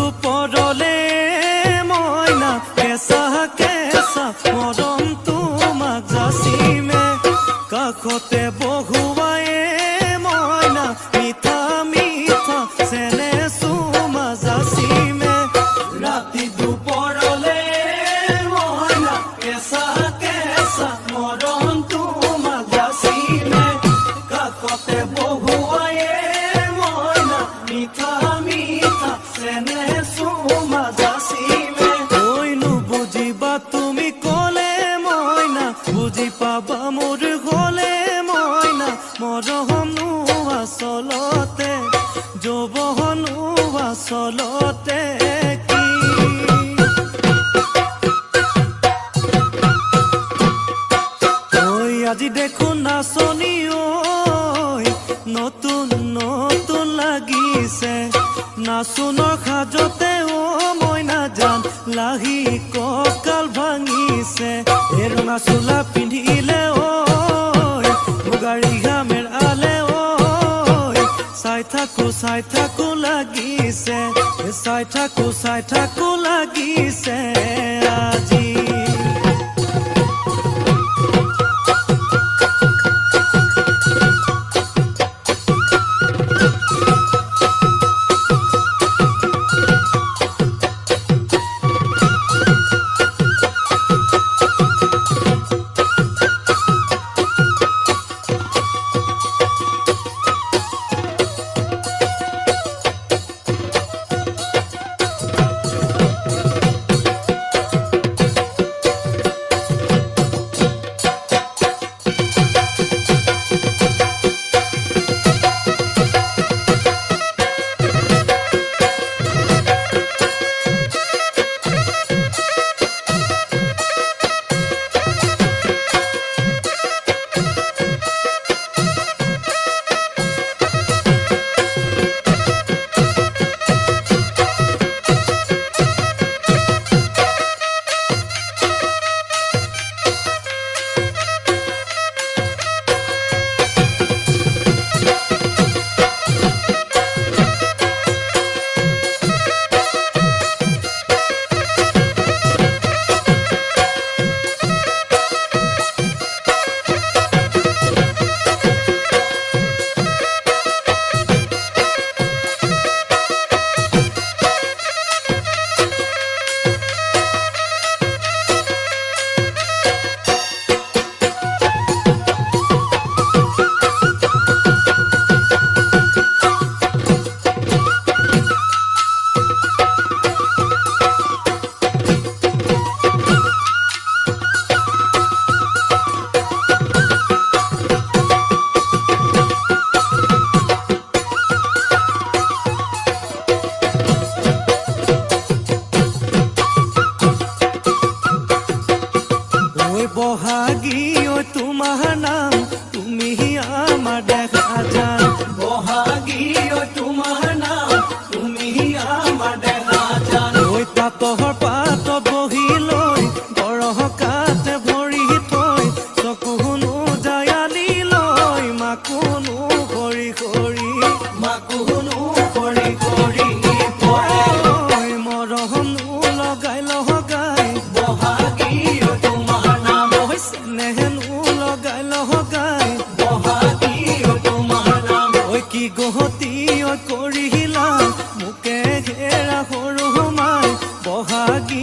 দুপৰলে মইনা কেঁচা কেঁচা মৰম তোমাক যাচিমে কাষতে বহুৱায়ে মইনা মিঠা মিঠা চেনে চুমা যাচিমে ৰাতি দুপৰলে মইনা কেঁচা কেঁচা মৰম তোমাক যাচিমে কাষতে বহুৱায়ে মইনা মিঠা মিঠা চেনে চুমা যাচিমে ঐনো বুজিবা তুমি ক'লে মইনা বুজি পাবা মোৰ গ'লে মইনা মৰমনো আচলতে যৌৱনো আচলতে কি ঐ আজি দেখোন নাচনি ঐ নতুন নতুন লাগিছে নাচোনৰ সাজতে অ মইনা জান লাহি কঁকাল ভাঙিছে ৰঙা চোলা পিন্ধিলে ঐ মুগাৰী ঘামেৰ আলে ঐ চাই থাকো লাগিছে চাই থাকো লাগিছে আজি বহাগী ঐ তোমাৰ নাম তুমি আমাৰ দেখা যান বহাগী ঐ তোমাৰ নাম তুমি আমাৰ দেখা যান ঐ পাতৰ পাত বহি লৈ গৰহকাতে ভৰি থৈ চকুনো জায়ালি লৈ মাকুনো কৰি কৰি মাকুনো কৰি কৰি মৰমনো লগাই লগাই বহাগী কি গহতি কৰিলা মোকে ঘেৰা সৰু সোমাই বহাগী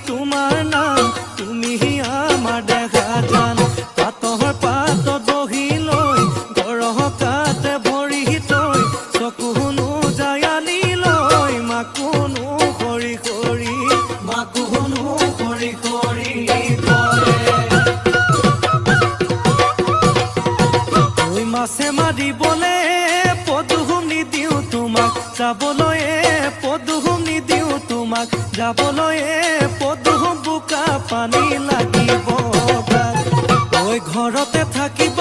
তোমাৰ নাম তুমি আমাৰ দেখা যান পাতৰ পাতত বহি লৈ গৰহকাতে ভৰি থৈ চকুনো জায়ালি লৈ মাকুনো কৰি কৰি মাকুনো কৰি কৰি মাছে মাৰিবলে পদুম নিদিওঁ তোমাক যাবলৈ পদুম নিদিওঁ তোমাক যাবলৈ পদুম বোকা পানী লাগিব ঐ ঘৰতে থাকিব